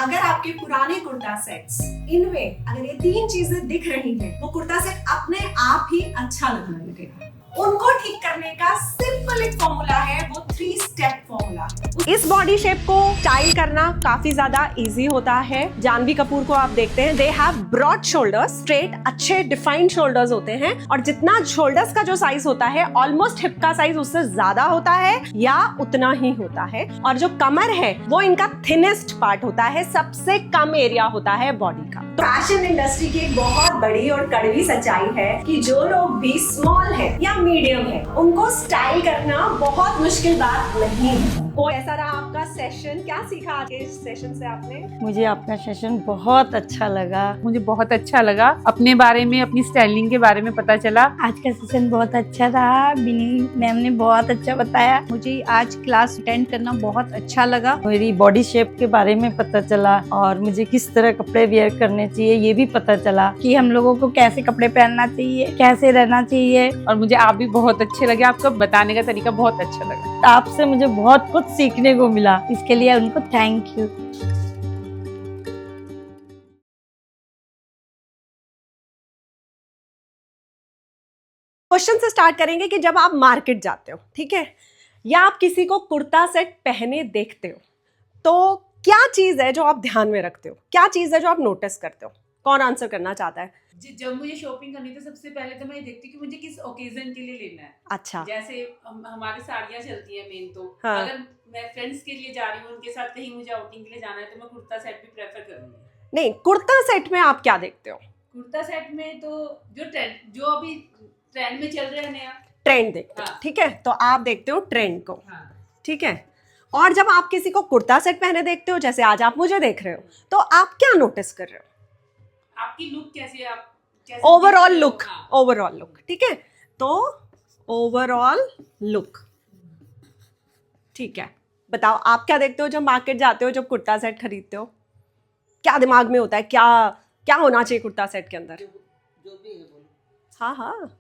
अगर आपके पुराने कुर्ता सेट्स इनमें अगर ये 3 चीजें दिख रही हैं, वो कुर्ता सेट अपने आप ही अच्छा लगने लगेगा। उनको ठीक करने का सिंपल एक फॉर्मूला है, वो 3 स्टेप फॉर्मूला। इस बॉडी शेप को स्टाइल करना काफी ज्यादा इजी होता है। जानवी कपूर को आप देखते हैं, they have broad shoulders, straight अच्छे डिफाइंड शोल्डर्स होते हैं, और जितना शोल्डर्स का जो साइज होता है ऑलमोस्ट हिप का साइज उससे ज्यादा होता है या उतना ही होता है। और जो कमर है वो इनका थिनेस्ट पार्ट होता है, सबसे कम एरिया होता है बॉडी का। तो फैशन इंडस्ट्री की एक बहुत बड़ी और कड़वी सच्चाई है कि जो लोग भी स्मॉल है या मीडियम है, उनको स्टाइल करना बहुत मुश्किल बात नहीं है। कोई ऐसा रहा आपका सेशन, क्या सीखा आगे इस सेशन से आपने? मुझे आपका सेशन बहुत अच्छा लगा। मुझे बहुत अच्छा लगा, अपने बारे में, अपनी स्टाइलिंग के बारे में पता चला। आज का सेशन बहुत अच्छा रहा, बिनी मैम ने बहुत अच्छा बताया। मुझे आज क्लास अटेंड करना बहुत अच्छा लगा। मेरी बॉडी शेप के बारे में पता चला और मुझे किस तरह कपड़े वेयर करने चाहिए ये भी पता चला कि हम लोगों को कैसे कपड़े पहनना चाहिए, कैसे रहना चाहिए। और मुझे आप भी बहुत अच्छे लगे, आपका बताने का तरीका बहुत अच्छा लगा। आपसे मुझे बहुत कुछ सीखने को मिला, इसके लिए उनको थैंक यू। क्वेश्चन से स्टार्ट करेंगे कि जब आप मार्केट जाते हो, ठीक है, या आप किसी को कुर्ता सेट पहने देखते हो, तो क्या चीज है जो आप ध्यान में रखते हो, क्या चीज है जो आप नोटिस करते हो? कौन आंसर करना चाहता है? जब मुझे शॉपिंग करनी तो सबसे पहले तो मैं ये देखती हूँ कि मुझे किस ओकेजन के लिए लेना है। अच्छा। जैसे हमारी साड़ियाँ चलती है मेन, तो हाँ। अगर मैं फ्रेंड्स के लिए जा रही हूँ, उनके साथ कहीं मुझे आउटिंग के लिए जाना है, तो मैं कुर्ता सेट भी प्रेफर करूँगी। नहीं, कुर्ता सेट में आप क्या देखते हो? कुर्ता सेट में तो जो अभी ट्रेंड में चल रहा है नया ट्रेंड देखते हो, हाँ। ठीक है, तो आप देखते हो ट्रेंड को, हाँ। ठीक है। और जब आप किसी को कुर्ता सेट पहने देखते हो, जैसे आज आप मुझे देख रहे हो, तो आप क्या नोटिस कर रहे हो? आपकी लुक कैसी है, आप कैसे ओवरऑल दिख रहे हो? लुक, हाँ। ओवरऑल लुक, ठीक है, तो ओवरऑल लुक, ठीक है। बताओ आप क्या देखते हो जब मार्केट जाते हो, जब कुर्ता सेट खरीदते हो? क्या दिमाग में होता है, क्या क्या होना चाहिए कुर्ता सेट के अंदर? जो भी है बोलो। हाँ हाँ,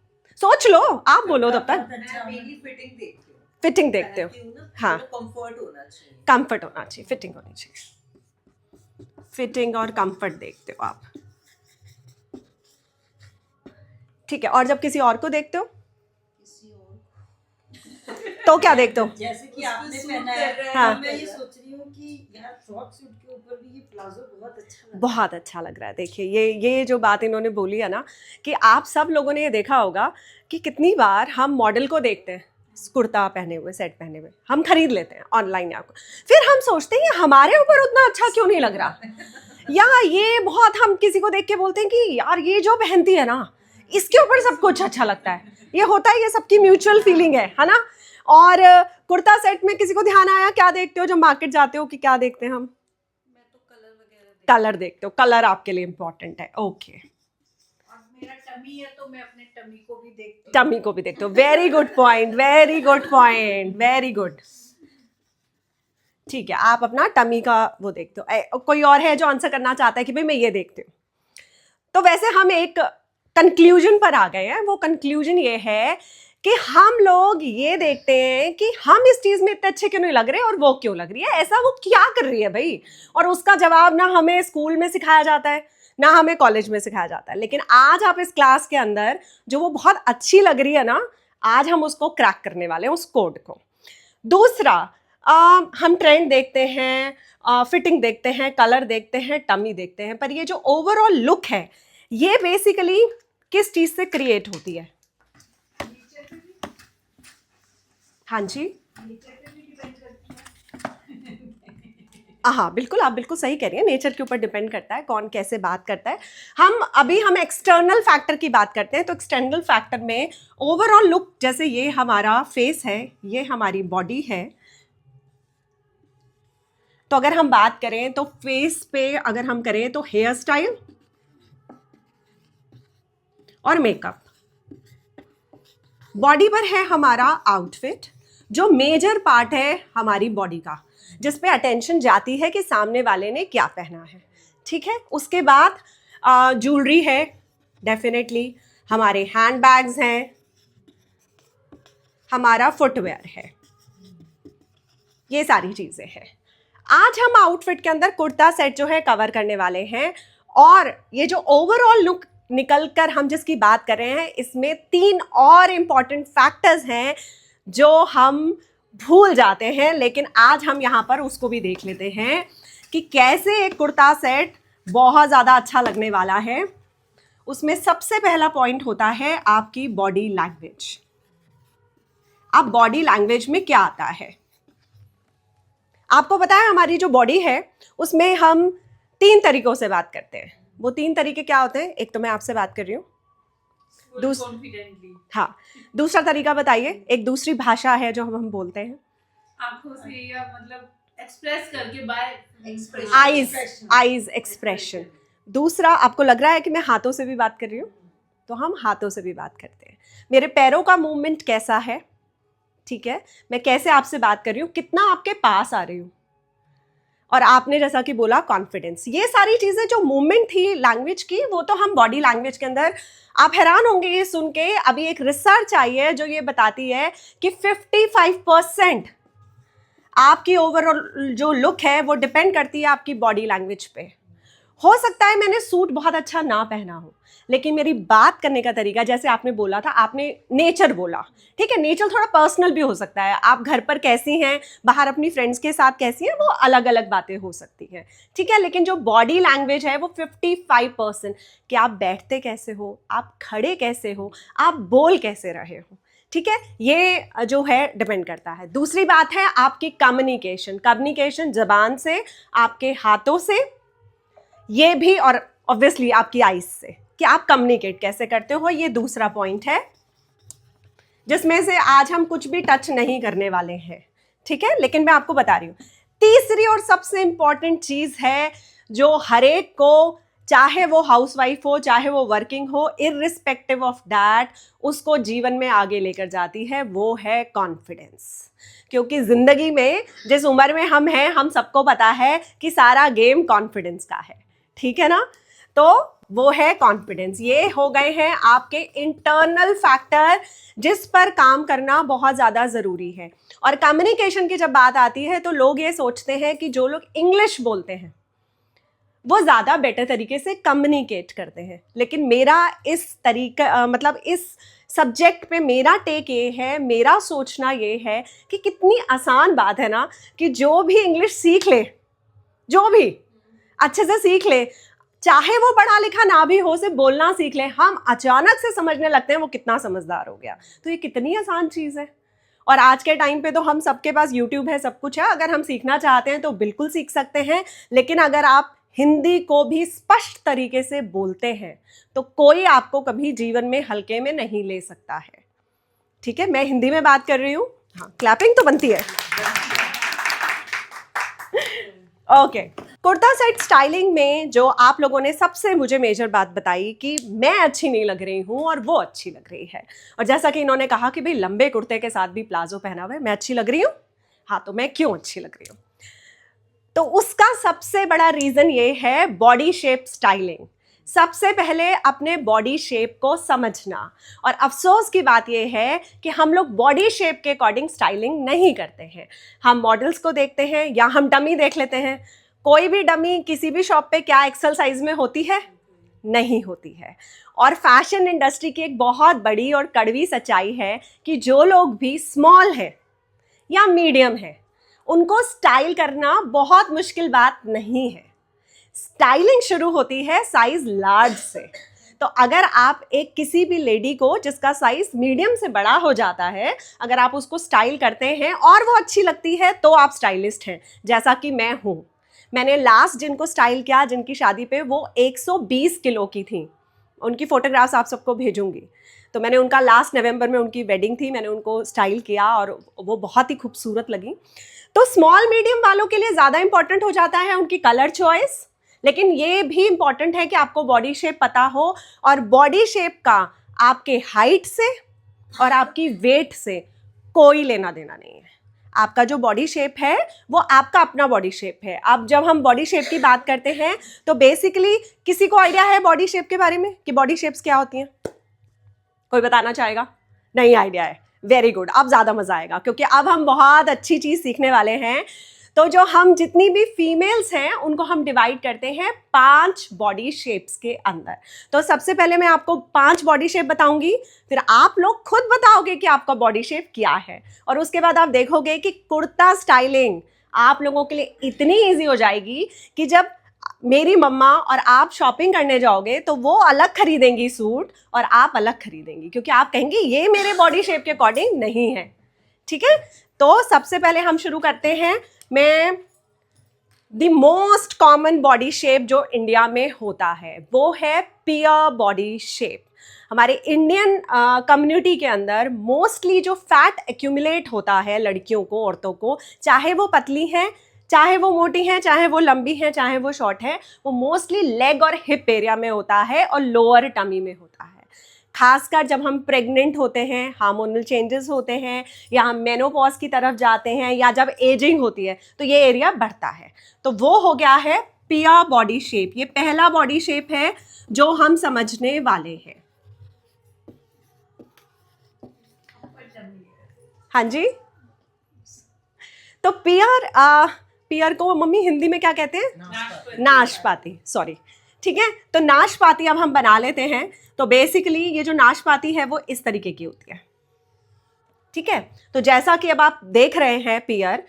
सोच लो, आप बोलो तब तक। मैं मेरी फिटिंग देखती हूँ, फिटिंग देखते हो, पहनती हूँ ना, हाँ। कंफर्ट होना चाहिए। कंफर्ट होना चाहिए, फिटिंग होनी चाहिए, फिटिंग और कंफर्ट देखते हो आप, ठीक है। और जब किसी और को देखते हो किसी और तो क्या देखते हो? जैसे कि आपने सूट पहना कर रहे है, हाँ। मैं ये सोच रही हूँ कि यार शॉर्ट सूट के ऊपर भी ये प्लाजो बहुत अच्छा लग रहा है। बहुत अच्छा लग रहा है। देखिए ये जो बात इन्होंने बोली है ना, कि आप सब लोगों ने ये देखा होगा कि कितनी बार हम मॉडल को देखते हैं कुर्ता पहने हुए, सेट पहने हुए, हम खरीद लेते हैं ऑनलाइन या फिर हम सोचते हैं ये हमारे ऊपर उतना अच्छा क्यों नहीं लग रहा, या ये बहुत, हम किसी को देख के बोलते हैं कि यार ये जो पहनती है ना, इसके ऊपर सब कुछ अच्छा लगता है। ये होता है, ये सबकी म्यूचुअल फीलिंग है ना। और कुर्ता सेट में किसी को ध्यान आया, क्या देखते हो जब मार्केट जाते हो, कि क्या देखते हैं हम? मैं तो कलर वगैरह कलर देखते हो, कलर आपके लिए इंपॉर्टेंट है, ओके। और मेरा टमी है तो मैं अपने टमी को भी देखती हूँ। टमी को भी देखते हो, very good point, very good point, very good, ठीक है। आप अपना टमी का वो देखते हो। कोई और है जो आंसर करना चाहता है कि भाई मैं ये देखती हूँ? तो वैसे हम एक कंक्लूजन पर आ गए हैं। वो कंक्लूजन ये है कि हम लोग ये देखते हैं कि हम इस चीज में इतने अच्छे क्यों नहीं लग रहे और वो क्यों लग रही है, ऐसा वो क्या कर रही है भाई। और उसका जवाब ना हमें स्कूल में सिखाया जाता है, ना हमें कॉलेज में सिखाया जाता है। लेकिन आज आप इस क्लास के अंदर जो वो बहुत अच्छी लग रही है ना, आज हम उसको क्रैक करने वाले हैं, उस कोड को। दूसरा, हम ट्रेंड देखते हैं, फिटिंग देखते हैं, कलर देखते हैं, टमी देखते हैं, पर ये जो ओवरऑल लुक है ये बेसिकली किस चीज से क्रिएट होती है? हाँ जी, हाँ बिल्कुल, आप बिल्कुल सही कह रही हैं, नेचर के ऊपर डिपेंड करता है कौन कैसे बात करता है। हम एक्सटर्नल फैक्टर की बात करते हैं, तो एक्सटर्नल फैक्टर में ओवरऑल लुक, जैसे ये हमारा फेस है, ये हमारी बॉडी है, तो अगर हम बात करें तो फेस पे अगर हम करें तो हेयर स्टाइल और मेकअप, बॉडी पर है हमारा आउटफिट, जो मेजर पार्ट है हमारी बॉडी का, जिस पे अटेंशन जाती है कि सामने वाले ने क्या पहना है, ठीक है। उसके बाद ज्वेलरी है, डेफिनेटली हमारे हैंड बैग्स हैं, हमारा फुटवेयर है, ये सारी चीजें हैं। आज हम आउटफिट के अंदर कुर्ता सेट जो है कवर करने वाले हैं, और ये जो ओवरऑल लुक निकल कर हम जिसकी बात कर रहे हैं, इसमें 3 और इम्पॉर्टेंट फैक्टर्स हैं जो हम भूल जाते हैं, लेकिन आज हम यहाँ पर उसको भी देख लेते हैं कि कैसे एक कुर्ता सेट बहुत ज़्यादा अच्छा लगने वाला है। उसमें सबसे पहला पॉइंट होता है आपकी बॉडी लैंग्वेज। अब बॉडी लैंग्वेज में क्या आता है, आपको पता है हमारी जो बॉडी है उसमें हम 3 तरीकों से बात करते हैं। वो 3 तरीके क्या होते हैं? एक तो मैं आपसे बात कर रही हूँ, कॉन्फिडेंटली, हाँ, दूसरा तरीका बताइए, एक दूसरी भाषा है जो हम बोलते हैं, आंखों से या मतलब एक्सप्रेस करके बाय आईज एक्सप्रेशन। दूसरा, आपको लग रहा है कि मैं हाथों से भी बात कर रही हूँ, तो हम हाथों से भी बात करते हैं। मेरे पैरों का मूवमेंट कैसा है, ठीक है, मैं कैसे आपसे बात कर रही हूँ, कितना आपके पास आ रही हूँ, और आपने जैसा कि बोला कॉन्फिडेंस। ये सारी चीज़ें जो मूवमेंट थी लैंग्वेज की, वो तो हम बॉडी लैंग्वेज के अंदर, आप हैरान होंगे ये सुन के, अभी एक रिसर्च आई है जो ये बताती है कि 55% आपकी ओवरऑल जो लुक है वो डिपेंड करती है आपकी बॉडी लैंग्वेज पे। हो सकता है मैंने सूट बहुत अच्छा ना पहना हो, लेकिन मेरी बात करने का तरीका, जैसे आपने बोला था, आपने नेचर बोला, ठीक है, नेचर थोड़ा पर्सनल भी हो सकता है, आप घर पर कैसी हैं, बाहर अपनी फ्रेंड्स के साथ कैसी हैं, वो अलग अलग बातें हो सकती हैं, ठीक है, लेकिन जो बॉडी लैंग्वेज है वो 55%, कि आप बैठते कैसे हो, आप खड़े कैसे हो, आप बोल कैसे रहे हो, ठीक है, ये जो है डिपेंड करता है। दूसरी बात है आपकी कम्युनिकेशन ज़बान से, आपके हाथों से, ये भी, और ऑब्वियसली आपकी आईज से, कि आप कम्युनिकेट कैसे करते हो, ये दूसरा पॉइंट है जिसमें से आज हम कुछ भी टच नहीं करने वाले हैं, ठीक है, लेकिन मैं आपको बता रही हूँ। तीसरी और सबसे इंपॉर्टेंट चीज़ है जो हर एक को, चाहे वो हाउसवाइफ हो चाहे वो वर्किंग हो, इररिस्पेक्टिव ऑफ दैट, उसको जीवन में आगे लेकर जाती है, वो है कॉन्फिडेंस। क्योंकि ज़िंदगी में जिस उम्र में हम हैं, हम सबको पता है कि सारा गेम कॉन्फिडेंस का है, ठीक है ना, तो वो है कॉन्फिडेंस। ये हो गए हैं आपके इंटरनल फैक्टर जिस पर काम करना बहुत ज़्यादा ज़रूरी है। और कम्युनिकेशन की जब बात आती है तो लोग ये सोचते हैं कि जो लोग इंग्लिश बोलते हैं वो ज़्यादा बेटर तरीके से कम्युनिकेट करते हैं, लेकिन मेरा इस तरीका, मतलब इस सब्जेक्ट पे मेरा टेक ये है, मेरा सोचना ये है कि कितनी आसान बात है ना, कि जो भी इंग्लिश सीख ले, जो भी अच्छे से सीख ले, चाहे वो पढ़ा लिखा ना भी हो, सिर्फ बोलना सीख ले, हम अचानक से समझने लगते हैं वो कितना समझदार हो गया। तो ये कितनी आसान चीज़ है, और आज के टाइम पे तो हम सबके पास यूट्यूब है, सब कुछ है, अगर हम सीखना चाहते हैं तो बिल्कुल सीख सकते हैं। लेकिन अगर आप हिंदी को भी स्पष्ट तरीके से बोलते हैं तो कोई आपको कभी जीवन में हल्के में नहीं ले सकता है, ठीक है, मैं हिंदी में बात कर रही हूँ, हाँ, क्लैपिंग तो बनती है। ओके, कुर्ता सेट स्टाइलिंग में जो आप लोगों ने सबसे मुझे मेजर बात बताई कि मैं अच्छी नहीं लग रही हूँ और वो अच्छी लग रही है, और जैसा कि इन्होंने कहा कि भाई लंबे कुर्ते के साथ भी प्लाजो पहना हुआ है, मैं अच्छी लग रही हूँ, हाँ, तो मैं क्यों अच्छी लग रही हूँ? तो उसका सबसे बड़ा रीज़न ये है बॉडी शेप स्टाइलिंग। सबसे पहले अपने बॉडी शेप को समझना, और अफसोस की बात यह है कि हम लोग बॉडी शेप के अकॉर्डिंग स्टाइलिंग नहीं करते हैं। हम मॉडल्स को देखते हैं या हम डमी देख लेते हैं। कोई भी डमी किसी भी शॉप पे क्या एक्सेल साइज में होती है? नहीं होती है। और फैशन इंडस्ट्री की एक बहुत बड़ी और कड़वी सच्चाई है कि जो लोग भी स्मॉल हैं या मीडियम हैं, उनको स्टाइल करना बहुत मुश्किल बात नहीं है। स्टाइलिंग शुरू होती है साइज लार्ज से। तो अगर आप एक किसी भी लेडी को जिसका साइज मीडियम से बड़ा हो जाता है, अगर आप उसको स्टाइल करते हैं और वो अच्छी लगती है, तो आप स्टाइलिस्ट हैं, जैसा कि मैं हूँ। मैंने लास्ट जिनको स्टाइल किया, जिनकी शादी पे, वो 120 किलो की थी। उनकी फ़ोटोग्राफ्स आप सबको भेजूंगी। तो मैंने उनका लास्ट नवंबर में उनकी वेडिंग थी, मैंने उनको स्टाइल किया और वो बहुत ही खूबसूरत लगी। तो स्मॉल मीडियम वालों के लिए ज़्यादा इंपॉर्टेंट हो जाता है उनकी कलर चॉइस, लेकिन ये भी इम्पॉर्टेंट है कि आपको बॉडी शेप पता हो, और बॉडी शेप का आपके हाइट से और आपकी वेट से कोई लेना देना नहीं है। आपका जो बॉडी शेप है वो आपका अपना बॉडी शेप है। अब जब हम बॉडी शेप की बात करते हैं तो बेसिकली किसी को आइडिया है बॉडी शेप के बारे में कि बॉडी शेप्स क्या होती हैं? कोई बताना चाहेगा? नहीं आइडिया है, वेरी गुड, अब ज़्यादा मज़ा आएगा क्योंकि अब हम बहुत अच्छी चीज़ सीखने वाले हैं। तो जो हम जितनी भी फीमेल्स हैं उनको हम डिवाइड करते हैं 5 बॉडी शेप्स के अंदर। तो सबसे पहले मैं आपको 5 बॉडी शेप बताऊंगी, फिर आप लोग खुद बताओगे कि आपका बॉडी शेप क्या है, और उसके बाद आप देखोगे कि कुर्ता स्टाइलिंग आप लोगों के लिए इतनी ईजी हो जाएगी कि जब मेरी मम्मा और आप शॉपिंग करने जाओगे तो वो अलग खरीदेंगी सूट और आप अलग खरीदेंगी, क्योंकि आप कहेंगे ये मेरे बॉडी शेप के अकॉर्डिंग नहीं है। ठीक है, तो सबसे पहले हम शुरू करते हैं। मैं the most common body shape जो इंडिया में होता है वो है पियर बॉडी शेप। हमारे इंडियन कम्युनिटी के अंदर मोस्टली जो फैट एक्यूमुलेट होता है लड़कियों को, औरतों को, चाहे वो पतली हैं, चाहे वो मोटी हैं, चाहे वो लंबी हैं, चाहे वो शॉर्ट है, वो मोस्टली लेग और हिप एरिया में होता है और लोअर टमी में होता है। खासकर जब हम प्रेग्नेंट होते हैं, हार्मोनल चेंजेस होते हैं, या हम मेनोपॉज की तरफ जाते हैं, या जब एजिंग होती है तो ये एरिया बढ़ता है। तो वो हो गया है पियर बॉडी शेप। ये पहला बॉडी शेप है जो हम समझने वाले हैं। हाँ जी, तो पियर को मम्मी हिंदी में क्या कहते हैं? नाशपाती, सॉरी। ठीक है, तो नाशपाती अब हम बना लेते हैं। तो बेसिकली ये जो नाशपाती है वो इस तरीके की होती है। ठीक है, तो जैसा कि अब आप देख रहे हैं पियर,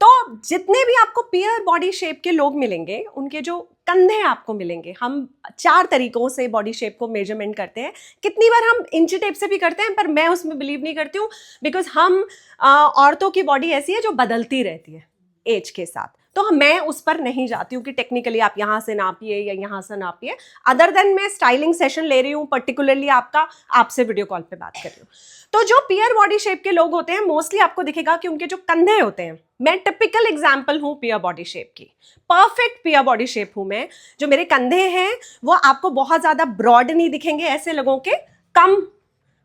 तो जितने भी आपको पियर बॉडी शेप के लोग मिलेंगे उनके जो कंधे आपको मिलेंगे, हम 4 तरीकों से बॉडी शेप को मेजरमेंट करते हैं। कितनी बार हम इंची टेप से भी करते हैं, पर मैं उसमें बिलीव नहीं करती हूँ, बिकॉज हम औरतों की बॉडी ऐसी है जो बदलती रहती है एज के साथ। तो मैं उस पर नहीं जाती हूँ कि टेक्निकली आप यहाँ से नापिए या यहाँ से नापिए। अदर देन मैं स्टाइलिंग सेशन ले रही हूँ, पर्टिकुलरली आपसे वीडियो कॉल पे बात कर रही हूँ। तो जो पियर बॉडी शेप के लोग होते हैं मोस्टली आपको दिखेगा कि उनके जो कंधे होते हैं, मैं टिपिकल एग्जाम्पल हूँ पियर बॉडी शेप की, परफेक्ट पियर बॉडी शेप हूँ मैं। जो मेरे कंधे हैं वो आपको बहुत ज़्यादा ब्रॉड नहीं दिखेंगे, ऐसे लोगों के कम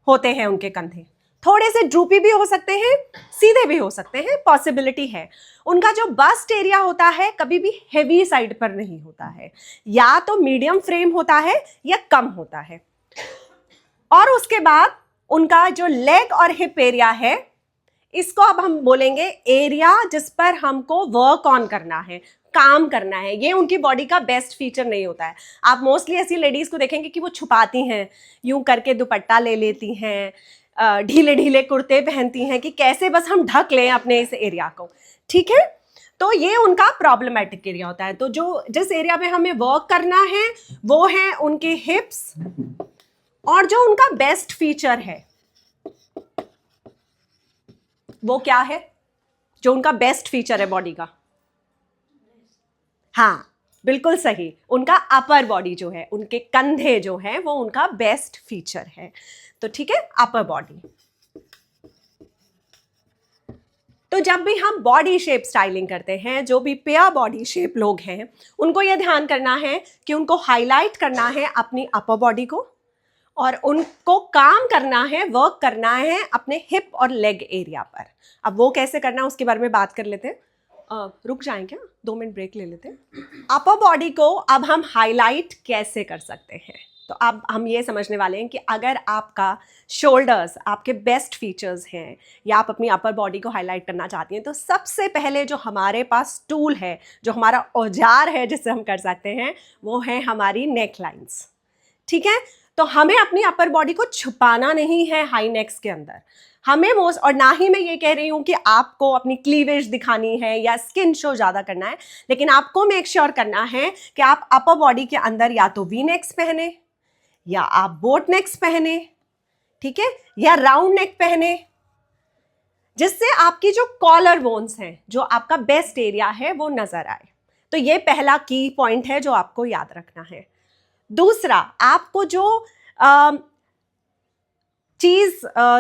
होते हैं उनके कंधे, थोड़े से ड्रूपी भी हो सकते हैं, सीधे भी हो सकते हैं, पॉसिबिलिटी है। उनका जो बस्ट एरिया होता है कभी भी हेवी साइड पर नहीं होता है, या तो मीडियम फ्रेम होता है या कम होता है। और उसके बाद उनका जो लेग और हिप एरिया है, इसको अब हम बोलेंगे एरिया जिस पर हमको वर्क ऑन करना है, काम करना है। ये उनकी बॉडी का बेस्ट फीचर नहीं होता है। आप मोस्टली ऐसी लेडीज़ को देखेंगे कि वो छुपाती हैं, यूं करके दुपट्टा ले लेती हैं, ढीले ढीले कुर्ते पहनती हैं कि कैसे बस हम ढक लें अपने इस एरिया को। ठीक है, तो ये उनका प्रॉब्लमेटिक एरिया होता है। तो जो जिस एरिया में हमें वर्क करना है वो है उनके हिप्स, और जो उनका बेस्ट फीचर है वो क्या है? जो उनका बेस्ट फीचर है बॉडी का, हाँ बिल्कुल सही, उनका अपर बॉडी जो है, उनके कंधे जो हैं वो उनका बेस्ट फीचर है। तो ठीक है, अपर बॉडी। तो जब भी हम बॉडी शेप स्टाइलिंग करते हैं, जो भी पेयर बॉडी शेप लोग हैं उनको ये ध्यान करना है कि उनको हाईलाइट करना है अपनी अपर बॉडी को, और उनको काम करना है, वर्क करना है अपने हिप और लेग एरिया पर। अब वो कैसे करना है उसके बारे में बात कर लेते हैं। रुक जाएं क्या, 2 मिनट ब्रेक ले लेते हैं। अपर बॉडी को अब हम हाईलाइट कैसे कर सकते हैं, तो अब हम ये समझने वाले हैं कि अगर आपका शोल्डर्स आपके बेस्ट फीचर्स हैं या आप अपनी अपर बॉडी को हाईलाइट करना चाहती हैं, तो सबसे पहले जो हमारे पास टूल है, जो हमारा औजार है जिससे हम कर सकते हैं, वो है हमारी नेक लाइन्स। ठीक है, तो हमें अपनी अपर बॉडी को छुपाना नहीं है हाई नेक्स के अंदर, हमें और ना ही मैं ये कह रही हूँ कि आपको अपनी क्लीवेज दिखानी है या स्किन शो ज़्यादा करना है, लेकिन आपको मेक श्योर करना है कि आप अपर बॉडी के अंदर या तो वी नेक्स पहने, या आप बोट नेक्स पहने, ठीक है, या राउंड नेक पहने, जिससे आपकी जो कॉलर बोन्स हैं, जो आपका बेस्ट एरिया है, वो नजर आए। तो ये पहला की पॉइंट है जो आपको याद रखना है। दूसरा, आपको जो चीज़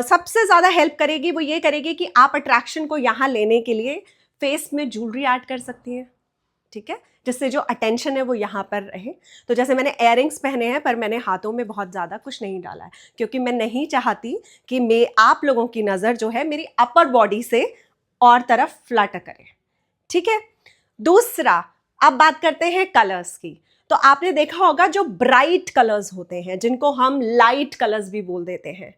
सबसे ज़्यादा हेल्प करेगी वो ये करेगी कि आप अट्रैक्शन को यहाँ लेने के लिए फेस में ज्वेलरी ऐड कर सकती हैं। ठीक है, जिससे जो अटेंशन है वो यहाँ पर रहे। तो जैसे मैंने इयररिंग्स पहने हैं, पर मैंने हाथों में बहुत ज़्यादा कुछ नहीं डाला है, क्योंकि मैं नहीं चाहती कि आप लोगों की नज़र जो है मेरी अपर बॉडी से और तरफ फ्लट करे। ठीक है, दूसरा, अब बात करते हैं कलर्स की। तो आपने देखा होगा जो ब्राइट कलर्स होते हैं, जिनको हम लाइट कलर्स भी बोल देते हैं,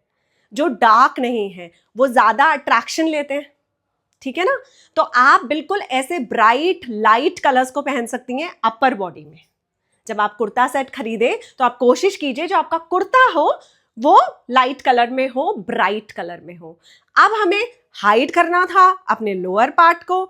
जो डार्क नहीं है, वो ज़्यादा अट्रैक्शन लेते हैं। ठीक है ना। तो आप बिल्कुल ऐसे ब्राइट लाइट कलर्स को पहन सकती हैं अपर बॉडी में। जब आप कुर्ता सेट खरीदे तो आप कोशिश कीजिए जो आपका कुर्ता हो वो लाइट कलर में हो, ब्राइट कलर में हो। अब हमें हाइड करना था अपने लोअर पार्ट को,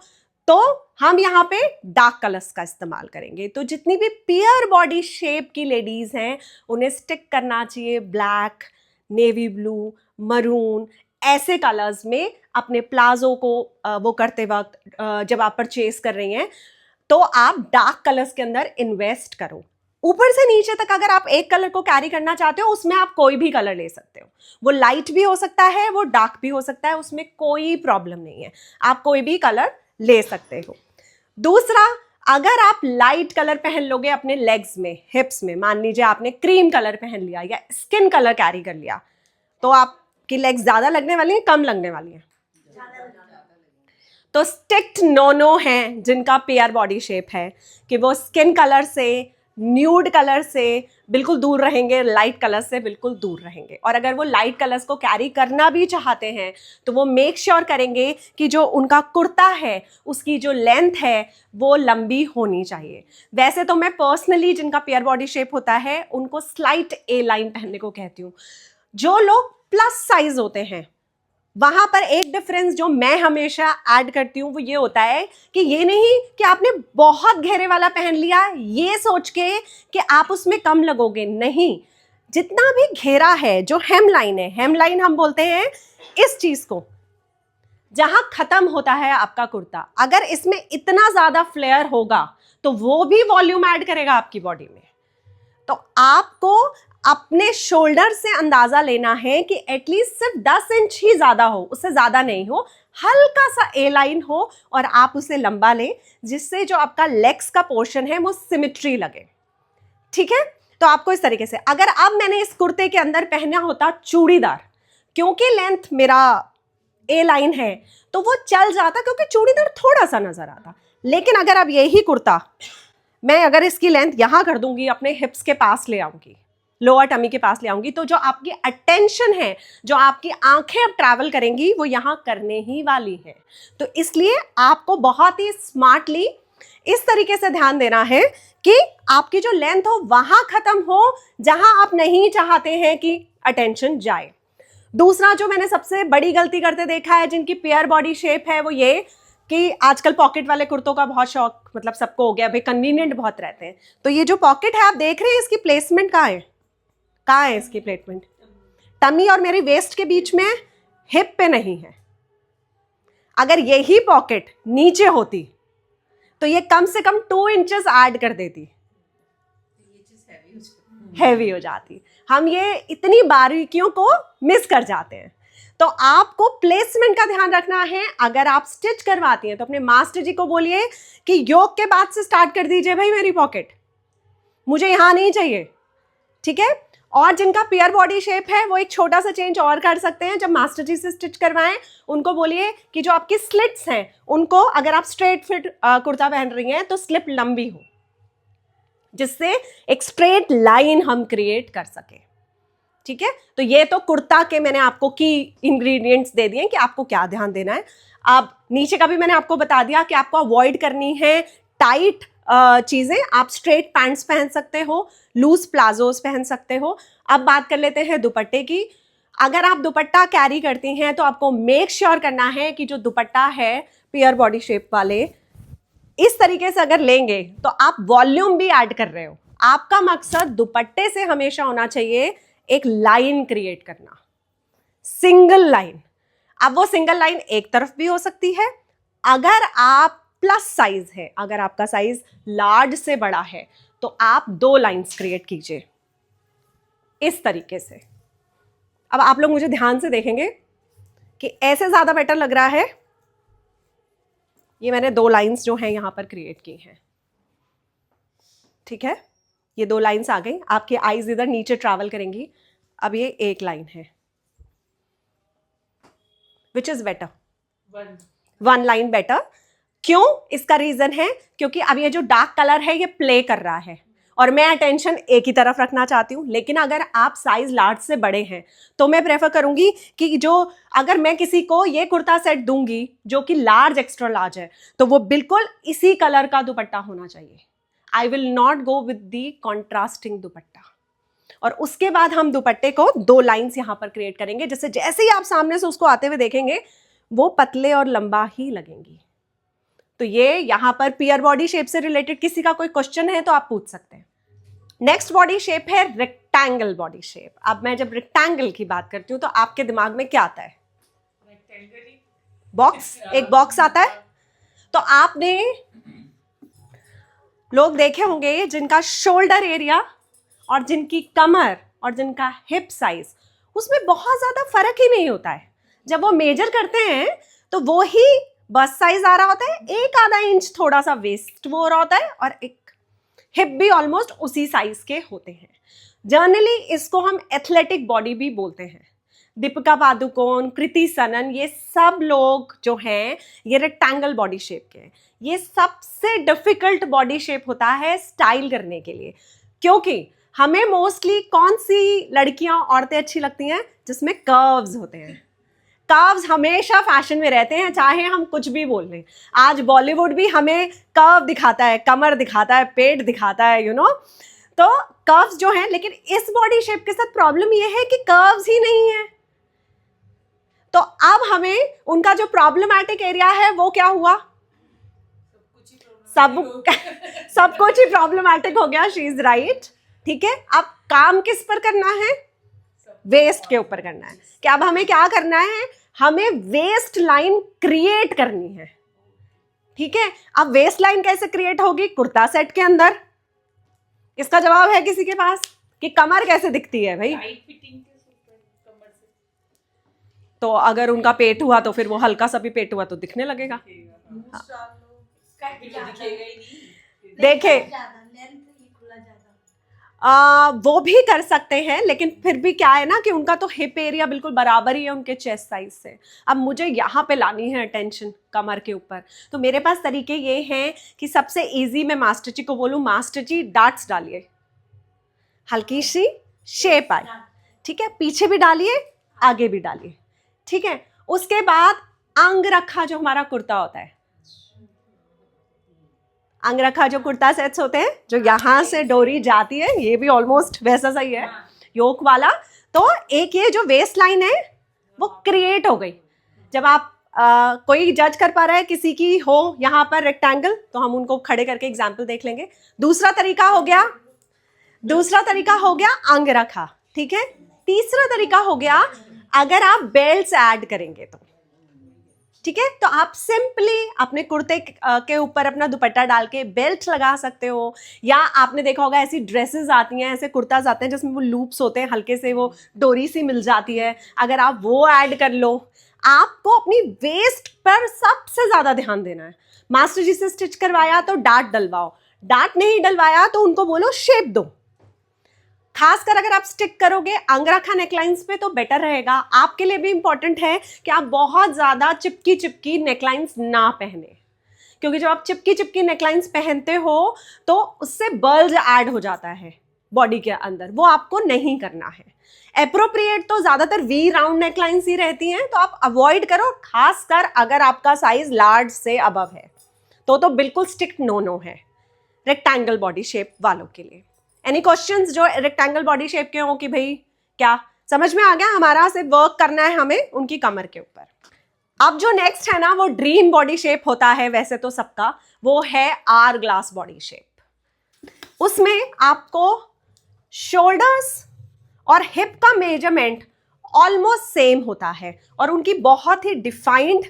तो हम यहाँ पे डार्क कलर्स का इस्तेमाल करेंगे। तो जितनी भी पियर बॉडी शेप की लेडीज हैं उन्हें स्टिक करना चाहिए ब्लैक, नेवी ब्लू, मरून ऐसे कलर्स में अपने प्लाजो को वो करते वक्त जब आप परचेज कर रही हैं तो आप डार्क कलर्स के अंदर इन्वेस्ट करो। ऊपर से नीचे तक अगर आप एक कलर को कैरी करना चाहते हो उसमें आप कोई भी कलर ले सकते हो। वो लाइट भी हो सकता है, वो डार्क भी हो सकता है, उसमें कोई प्रॉब्लम नहीं है, आप कोई भी कलर ले सकते हो। दूसरा, अगर आप लाइट कलर पहन लोगे अपने लेग्स में, हिप्स में, मान लीजिए आपने क्रीम कलर पहन लिया या स्किन कलर कैरी कर लिया, तो आपकी लेग्स ज्यादा लगने वाली हैं, कम लगने वाली हैं? तो स्टिक्ड नो हैं जिनका पेयर बॉडी शेप है कि वो स्किन कलर से, न्यूड कलर से बिल्कुल दूर रहेंगे, लाइट कलर से बिल्कुल दूर रहेंगे। और अगर वो लाइट कलर्स को कैरी करना भी चाहते हैं तो वो मेक श्योर करेंगे कि जो उनका कुर्ता है उसकी जो लेंथ है वो लंबी होनी चाहिए। वैसे तो मैं पर्सनली जिनका पेयर बॉडी शेप होता है उनको स्लाइट ए लाइन पहनने को कहती हूँ। जो लोग प्लस साइज होते हैं वहां पर एक डिफरेंस जो मैं हमेशा ऐड करती हूँ वो ये होता है कि ये नहीं कि आपने बहुत गहरे वाला पहन लिया ये सोच के कि आप उसमें कम लगोगे, नहीं। जितना भी घेरा है, जो हेम लाइन है, हेम लाइन हम बोलते हैं इस चीज को जहां खत्म होता है आपका कुर्ता, अगर इसमें इतना ज्यादा फ्लेयर होगा तो वो भी वॉल्यूम ऐड करेगा आपकी बॉडी में। तो आपको अपने शोल्डर से अंदाजा लेना है कि एटलीस्ट सिर्फ 10 इंच ही ज्यादा हो, उससे ज्यादा नहीं हो, हल्का सा ए लाइन हो और आप उसे लंबा लें जिससे जो आपका लेग्स का पोर्शन है वो सिमेट्री लगे। ठीक है, तो आपको इस तरीके से, अगर अब मैंने इस कुर्ते के अंदर पहना होता चूड़ीदार, क्योंकि लेंथ मेरा ए लाइन है तो वो चल जाता क्योंकि चूड़ीदार थोड़ा सा नजर आता। लेकिन अगर अब यही कुर्ता मैं अगर इसकी लेंथ यहां कर दूंगी, अपने हिप्स के पास ले आऊंगी, लोअर टमी के पास ले आऊंगी, तो जो आपकी अटेंशन है, जो आपकी आंखें अब ट्रैवल करेंगी वो यहां करने ही वाली है। तो इसलिए आपको बहुत ही स्मार्टली इस तरीके से ध्यान देना है कि आपकी जो लेंथ हो वहां खत्म हो जहां आप नहीं चाहते हैं कि अटेंशन जाए। दूसरा जो मैंने सबसे बड़ी गलती करते देखा है जिनकी पेयर बॉडी शेप है वो ये कि आजकल पॉकेट वाले कुर्तों का बहुत शौक मतलब सबको हो गया, भाई कन्वीनियंट बहुत रहते हैं। तो ये जो पॉकेट है आप देख रहे हैं इसकी प्लेसमेंट कहाँ है, कहाँ है इसकी प्लेसमेंट? टमी और मेरी वेस्ट के बीच में, हिप पे नहीं है। अगर यही पॉकेट नीचे होती तो ये कम से कम 2 इंचेस ऐड कर देती, हैवी हो जाती। हम ये इतनी बारीकियों को मिस कर जाते हैं। तो आपको प्लेसमेंट का ध्यान रखना है। अगर आप स्टिच करवाती हैं तो अपने मास्टर जी को बोलिए कि योक के बाद से स्टार्ट कर दीजिए भाई मेरी पॉकेट, मुझे यहाँ नहीं चाहिए। ठीक है, और जिनका पेयर बॉडी शेप है वो एक छोटा सा चेंज और कर सकते हैं। जब मास्टर जी से स्टिच करवाएं उनको बोलिए कि जो आपकी स्लिट्स हैं उनको, अगर आप स्ट्रेट फिट कुर्ता पहन रही हैं तो स्लिप लंबी हो जिससे एक स्ट्रेट लाइन हम क्रिएट कर सके। ठीक है, तो ये तो कुर्ता के मैंने आपको की इंग्रेडिएंट्स दे दिए कि आपको क्या ध्यान देना है। अब नीचे का भी मैंने आपको बता दिया कि आपको अवॉइड करनी है टाइट चीजें। आप स्ट्रेट पैंट्स पहन सकते हो, लूज प्लाजोस पहन सकते हो। अब बात कर लेते हैं दुपट्टे की। अगर आप दुपट्टा कैरी करती हैं तो आपको मेक श्योर करना है कि जो दुपट्टा है पेयर बॉडी शेप वाले इस तरीके से अगर लेंगे तो आप वॉल्यूम भी ऐड कर रहे हो। आपका मकसद दुपट्टे से हमेशा होना चाहिए एक लाइन क्रिएट करना, सिंगल लाइन। अब वो सिंगल लाइन एक तरफ भी हो सकती है। अगर आप प्लस साइज है, अगर आपका साइज लार्ज से बड़ा है तो आप 2 लाइंस क्रिएट कीजिए इस तरीके से। अब आप लोग मुझे ध्यान से देखेंगे कि ऐसे ज्यादा बेटर लग रहा है। ये मैंने 2 लाइंस जो हैं यहां पर क्रिएट की हैं। ठीक है, ये 2 लाइंस आ गई, आपकी आईज इधर नीचे ट्रैवल करेंगी। अब ये एक लाइन है, which is better, 1 line better. क्यों? इसका रीजन है क्योंकि अब ये जो डार्क कलर है ये प्ले कर रहा है और मैं अटेंशन एक ही तरफ रखना चाहती हूँ। लेकिन अगर आप साइज लार्ज से बड़े हैं तो मैं प्रेफर करूंगी कि जो अगर मैं किसी को ये कुर्ता सेट दूंगी जो कि लार्ज एक्स्ट्रा लार्ज है तो वो बिल्कुल इसी कलर का दुपट्टा होना चाहिए। I will not go with the contrasting दुपट्टा। और उसके बाद हम दुपट्टे को 2 लाइंस यहाँ पर क्रिएट करेंगे, जैसे जैसे ही आप सामने से उसको आते हुए देखेंगे वो पतले और लंबा ही लगेंगी। तो ये यहाँ पर पियर बॉडी शेप से रिलेटेड किसी का कोई क्वेश्चन है तो आप पूछ सकते हैं। नेक्स्ट बॉडी शेप है रेक्टेंगल बॉडी शेप। अब मैं जब रेक्टेंगल की बात करती हूँ तो आपके दिमाग में क्या आता है? बॉक्स, एक बॉक्स आता है। तो आपने लोग देखे होंगे जिनका शोल्डर एरिया और जिनकी कमर और जिनका हिप साइज, उसमें बहुत ज्यादा फर्क ही नहीं होता है। जब वो मेजर करते हैं तो वो ही बस्ट साइज आ रहा होता है, 1-आधा इंच थोड़ा सा वेस्ट वो हो रहा होता है और एक हिप भी ऑलमोस्ट उसी साइज के होते हैं। जनरली इसको हम एथलेटिक बॉडी भी बोलते हैं। दीपिका पादुकोण, कृति सनन, ये सब लोग जो हैं ये रेक्टेंगल बॉडी शेप के हैं। ये सबसे डिफिकल्ट बॉडी शेप होता है स्टाइल करने के लिए, क्योंकि हमें मोस्टली कौन सी लड़कियां औरतें अच्छी लगती हैं? जिसमें कर्व्स होते हैं। कर्व्स हमेशा फैशन में रहते हैं, चाहे हम कुछ भी बोल लें। आज बॉलीवुड भी हमें कर्व दिखाता है, कमर दिखाता है, पेट दिखाता है, तो कर्व्स जो हैं। लेकिन इस बॉडी शेप के साथ प्रॉब्लम ये है कि कर्व्स ही नहीं है। तो अब हमें उनका जो प्रॉब्लमैटिक एरिया है वो क्या हुआ? सब कुछ ही प्रॉब्लमैटिक हो गया। She is right. ठीक है, अब काम किस पर करना है? वेस्ट के ऊपर करना है। कि अब हमें क्या करना है? हमें वेस्ट लाइन क्रिएट करनी है। ठीक है, अब वेस्ट लाइन कैसे क्रिएट होगी? कुर्ता सेट के अंदर। इसका जवाब है किसी के पास? कि कमर कैसे दिखती है भाई? तो अगर उनका पेट हुआ तो फिर वो हल्का सा भी पेट हुआ तो दिखने लगेगा। देखे वो भी कर सकते हैं, लेकिन फिर भी क्या है ना कि उनका तो हिप एरिया बिल्कुल बराबर ही है उनके चेस्ट साइज से। अब मुझे यहाँ पे लानी है अटेंशन कमर के ऊपर, तो मेरे पास तरीके ये हैं कि सबसे इजी मैं मास्टर जी को बोलूँ, मास्टर जी डार्ट्स डालिए, हल्की सी शेप आए। ठीक है, पीछे भी डालिए, आगे भी डालिए। ठीक है, उसके बाद अंगरखा जो हमारा कुर्ता होता है, अंगरखा जो कुर्ता सेट्स होते हैं जो यहाँ से डोरी जाती है, ये भी ऑलमोस्ट वैसा सही है योक वाला। तो एक ये जो वेस्ट लाइन है वो क्रिएट हो गई। जब आप कोई जज कर पा रहा है किसी की हो यहाँ पर रेक्टेंगल, तो हम उनको खड़े करके एग्जाम्पल देख लेंगे। दूसरा तरीका हो गया अंगरखा। ठीक है, तीसरा तरीका हो गया अगर आप बेल्ट्स ऐड करेंगे तो। ठीक है, तो आप सिंपली अपने कुर्ते के ऊपर अपना दुपट्टा डाल के बेल्ट लगा सकते हो, या आपने देखा होगा ऐसी ड्रेसेस आती हैं, ऐसे कुर्ताज आते हैं जिसमें वो लूप्स होते हैं, हल्के से वो डोरी सी मिल जाती है, अगर आप वो ऐड कर लो। आपको अपनी वेस्ट पर सबसे ज़्यादा ध्यान देना है। मास्टर जी से स्टिच करवाया तो डार्ट डलवाओ, डार्ट नहीं डलवाया तो उनको बोलो शेप दो। खासकर अगर आप स्टिक करोगे अंगरखा नेकलाइंस पे तो बेटर रहेगा। आपके लिए भी इंपॉर्टेंट है कि आप बहुत ज़्यादा चिपकी नेकलाइंस ना पहने, क्योंकि जब आप चिपकी नेकलाइंस पहनते हो तो उससे बल्ज ऐड हो जाता है बॉडी के अंदर, वो आपको नहीं करना है। एप्रोप्रिएट तो ज़्यादातर वी राउंड नेकलाइंस ही रहती हैं, तो आप अवॉइड करो। खासकर अगर आपका साइज लार्ज से अबव है तो बिल्कुल स्टिक नो है रेक्टेंगल बॉडी शेप वालों के लिए। एनी क्वेश्चंस जो रेक्टेंगल बॉडी शेप के हो कि भाई क्या समझ में आ गया? हमारा सिर्फ वर्क करना है हमें उनकी कमर के ऊपर। अब जो नेक्स्ट है ना वो ड्रीम बॉडी शेप होता है वैसे तो सबका, वो है आर ग्लास बॉडी शेप। उसमें आपको शोल्डर्स और हिप का मेजरमेंट ऑलमोस्ट सेम होता है और उनकी बहुत ही डिफाइंड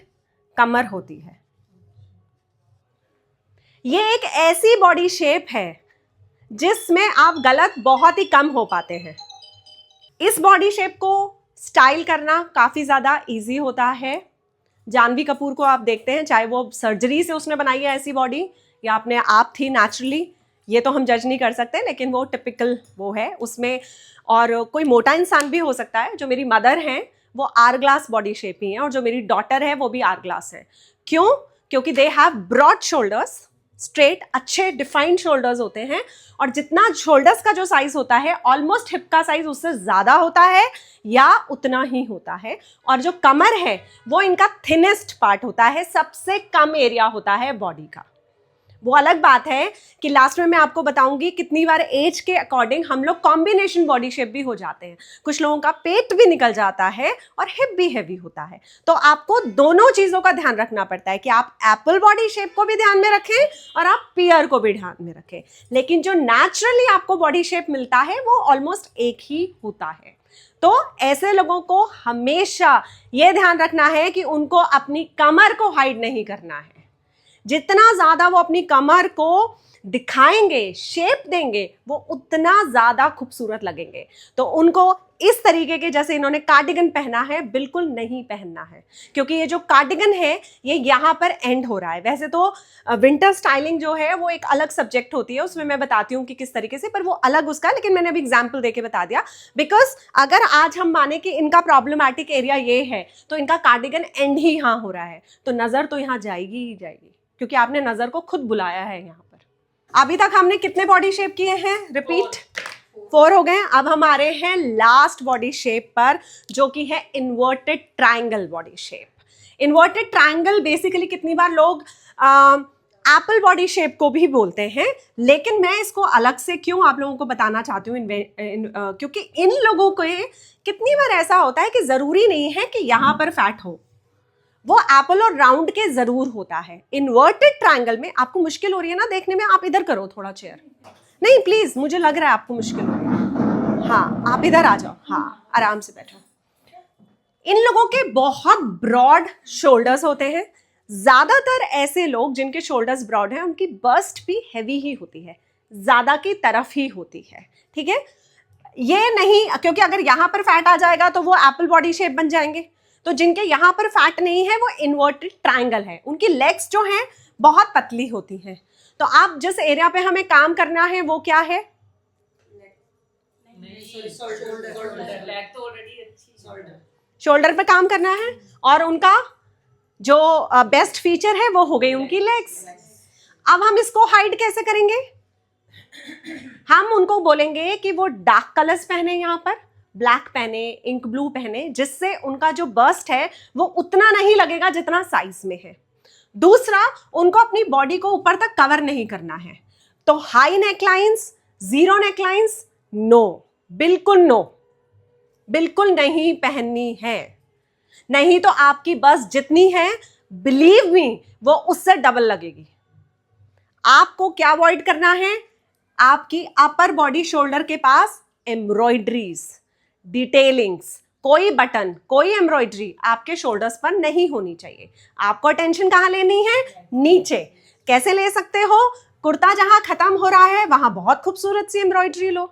कमर होती है। ये एक ऐसी बॉडी शेप है जिसमें आप गलत बहुत ही कम हो पाते हैं। इस बॉडी शेप को स्टाइल करना काफ़ी ज़्यादा इजी होता है। जानवी कपूर को आप देखते हैं, चाहे वो सर्जरी से उसने बनाई है ऐसी बॉडी या अपने आप थी नेचुरली, ये तो हम जज नहीं कर सकते, लेकिन वो टिपिकल वो है उसमें। और कोई मोटा इंसान भी हो सकता है। जो मेरी मदर हैं वो आर ग्लास बॉडी शेप ही हैं, और जो मेरी डॉटर है वो भी आर ग्लास है। क्यों? क्योंकि they have broad shoulders straight अच्छे डिफाइंड शोल्डर्स होते हैं, और जितना शोल्डर्स का जो साइज होता है ऑलमोस्ट हिप का साइज उससे ज्यादा होता है या उतना ही होता है, और जो कमर है वो इनका थिनेस्ट पार्ट होता है, सबसे कम एरिया होता है बॉडी का। वो अलग बात है कि लास्ट में मैं आपको बताऊंगी कितनी बार एज के अकॉर्डिंग हम लोग कॉम्बिनेशन बॉडी शेप भी हो जाते हैं, कुछ लोगों का पेट भी निकल जाता है और हिप भी हैवी होता है। तो आपको दोनों चीज़ों का ध्यान रखना पड़ता है कि आप एप्पल बॉडी शेप को भी ध्यान में रखें और आप पियर को भी ध्यान में रखें, लेकिन जो नेचुरली आपको बॉडी शेप मिलता है वो ऑलमोस्ट एक ही होता है। तो ऐसे लोगों को हमेशा ये ध्यान रखना है कि उनको अपनी कमर को हाइड नहीं करना है। जितना ज्यादा वो अपनी कमर को दिखाएंगे, शेप देंगे, वो उतना ज्यादा खूबसूरत लगेंगे। तो उनको इस तरीके के, जैसे इन्होंने कार्डिगन पहना है, बिल्कुल नहीं पहनना है, क्योंकि ये जो कार्डिगन है ये यहाँ पर एंड हो रहा है। वैसे तो विंटर स्टाइलिंग जो है वो एक अलग सब्जेक्ट होती है, उसमें मैं बताती हूँ कि किस तरीके से, पर वो अलग उसका, लेकिन मैंने अभी एग्जाम्पल देके बता दिया। बिकॉज अगर आज हम माने कि इनका प्रॉब्लमैटिक एरिया ये है तो इनका कार्डिगन एंड ही यहाँ हो रहा है, तो नजर तो यहाँ जाएगी ही जाएगी, क्योंकि आपने नजर को खुद बुलाया है यहाँ पर। अभी तक हमने कितने बॉडी शेप किए हैं? रिपीट, 4 हो गए। अब हम आ रहे हैं लास्ट बॉडी शेप पर, जो कि है inverted triangle body shape. Inverted triangle basically कितनी बार लोग एप्पल बॉडी शेप को भी बोलते हैं, लेकिन मैं इसको अलग से क्यों आप लोगों को बताना चाहती हूँ, क्योंकि इन लोगों को कितनी बार ऐसा होता है कि जरूरी नहीं है कि यहाँ पर फैट हो, वो एप्पल और राउंड के जरूर होता है। इन्वर्टेड ट्रायंगल में आपको मुश्किल हो रही है ना देखने में, आप इधर करो थोड़ा चेयर, नहीं प्लीज, मुझे लग रहा है आपको मुश्किल हो रही है। हाँ, आप इधर आ जाओ, हाँ आराम से बैठो। इन लोगों के बहुत ब्रॉड शोल्डर्स होते हैं। ज्यादातर ऐसे लोग जिनके शोल्डर्स ब्रॉड हैं उनकी बस्ट भी हैवी ही होती है, ज्यादा की तरफ ही होती है, ठीक है। ये नहीं, क्योंकि अगर यहाँ पर फैट आ जाएगा तो वो एप्पल बॉडी शेप बन जाएंगे। तो जिनके यहाँ पर फैट नहीं है वो इन्वर्टेड ट्रायंगल है, उनकी लेग्स जो हैं बहुत पतली होती हैं। तो आप जिस एरिया पे हमें काम करना है वो क्या है? शोल्डर पे काम करना है, और उनका जो बेस्ट फीचर है वो हो गई उनकी लेग्स। अब हम इसको हाइड कैसे करेंगे? हम उनको बोलेंगे कि वो डार्क कलर्स पहने, यहाँ पर ब्लैक पहने, इंक ब्लू पहने, जिससे उनका जो बस्ट है वो उतना नहीं लगेगा जितना साइज में है। दूसरा, उनको अपनी बॉडी को ऊपर तक कवर नहीं करना है। तो high necklines, zero necklines, no, बिल्कुल नो, बिल्कुल नहीं पहननी है। नहीं तो आपकी बस्ट जितनी है, बिलीव मी, वो उससे डबल लगेगी। आपको क्या अवॉइड करना है? आपकी अपर बॉडी शोल्डर के पास एम्ब्रॉयडरीज, डिटेलिंग्स, कोई बटन, कोई एम्ब्रॉयडरी आपके शोल्डर्स पर नहीं होनी चाहिए। आपको अटेंशन कहाँ लेनी है? नीचे। कैसे ले सकते हो? कुर्ता जहां खत्म हो रहा है वहां बहुत खूबसूरत सी एम्ब्रॉयडरी लो,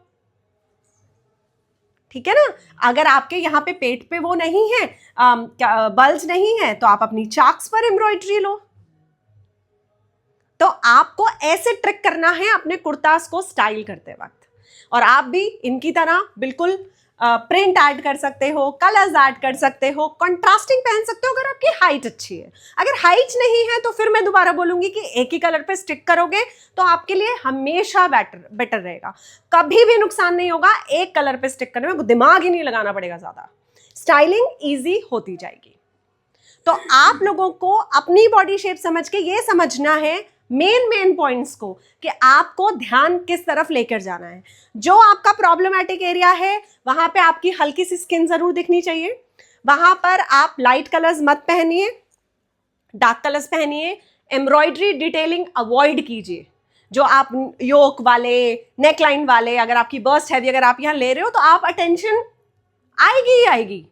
ठीक है ना। अगर आपके यहाँ पे पेट पे वो नहीं है, बल्ज नहीं है, तो आप अपनी चाक्स पर एम्ब्रॉयडरी लो। तो आपको ऐसे ट्रिक करना है अपने कुर्तास को स्टाइल करते वक्त। और आप भी इनकी तरह बिल्कुल प्रिंट ऐड कर सकते हो, कलर्स ऐड कर सकते हो, कंट्रास्टिंग पहन सकते हो अगर आपकी हाइट अच्छी है। अगर हाइट नहीं है तो फिर मैं दोबारा बोलूंगी कि एक ही कलर पे स्टिक करोगे तो आपके लिए हमेशा बेटर रहेगा, कभी भी नुकसान नहीं होगा एक कलर पे स्टिक करने में, दिमाग ही नहीं लगाना पड़ेगा ज्यादा, स्टाइलिंग ईजी होती जाएगी। तो आप लोगों को अपनी बॉडी शेप समझ के ये समझना है मेन पॉइंट्स को, कि आपको ध्यान किस तरफ लेकर जाना है। जो आपका प्रॉब्लमैटिक एरिया है वहां पे आपकी हल्की सी स्किन जरूर दिखनी चाहिए, वहां पर आप लाइट कलर्स मत पहनिए, डार्क कलर्स पहनिए, एम्ब्रॉयडरी डिटेलिंग अवॉइड कीजिए। जो आप योक वाले, नेकलाइन वाले, अगर आपकी बस्ट हैवी अगर आप यहाँ ले रहे हो तो आप अटेंशन आएगी ही आएगी।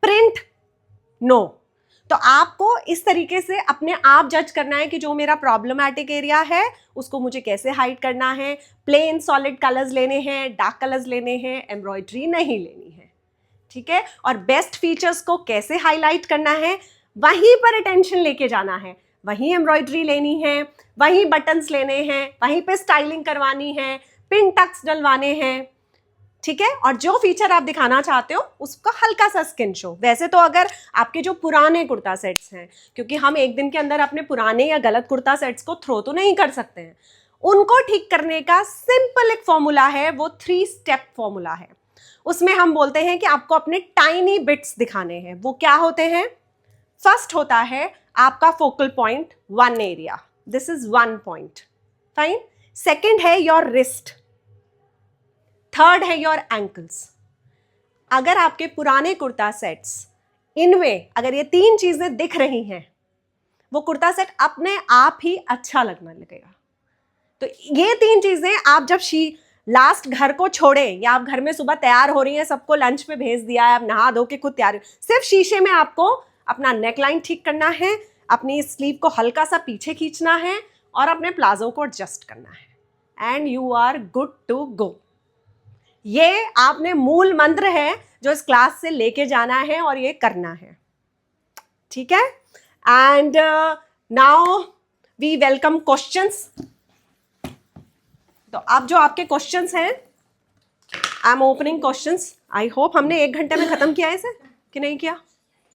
Print no. तो आपको इस तरीके से अपने आप जज करना है कि जो मेरा प्रॉब्लमैटिक एरिया है उसको मुझे कैसे हाइड करना है। प्लेन सॉलिड कलर्स लेने हैं, डार्क कलर्स लेने हैं, एम्ब्रॉयडरी नहीं लेनी है, ठीक है। और बेस्ट फीचर्स को कैसे हाईलाइट करना है वहीं पर अटेंशन लेके जाना है, वहीं एम्ब्रॉयडरी लेनी है, वहीं बटन्स लेने हैं, वहीं पे स्टाइलिंग करवानी है, पिन टक्स डलवाने हैं, ठीक है, और जो फीचर आप दिखाना चाहते हो उसका हल्का सा स्किन शो। वैसे तो अगर आपके जो पुराने कुर्ता सेट्स हैं, क्योंकि हम एक दिन के अंदर अपने पुराने या गलत कुर्ता सेट्स को थ्रो तो नहीं कर सकते हैं, उनको ठीक करने का सिंपल एक फॉर्मूला है, वो 3 स्टेप फॉर्मूला है। उसमें हम बोलते हैं कि आपको अपने टाइनी बिट्स दिखाने हैं। वो क्या होते हैं? फर्स्ट होता है आपका focal point 1 area, this is 1 point, fine. Second है योर रिस्ट, थर्ड है योर एंकल्स। अगर आपके पुराने कुर्ता सेट्स, इनमें अगर ये 3 चीजें दिख रही हैं, वो कुर्ता सेट अपने आप ही अच्छा लगने लगेगा। तो ये 3 चीजें आप जब लास्ट घर को छोड़े, या आप घर में सुबह तैयार हो रही हैं, सबको लंच पे भेज दिया है, आप नहा धो के खुद तैयार, सिर्फ शीशे में आपको अपना नेकलाइन ठीक करना है, अपनी स्लीव को हल्का सा पीछे खींचना है और अपने प्लाजो को एडजस्ट करना है, and you are good to go. ये आपने मूल मंत्र है जो इस क्लास से लेके जाना है और ये करना है, ठीक है। And now we welcome questions. तो अब जो आपके क्वेश्चंस हैं, I am opening questions. I hope हमने 1 घंटे में खत्म किया है इसे कि नहीं किया?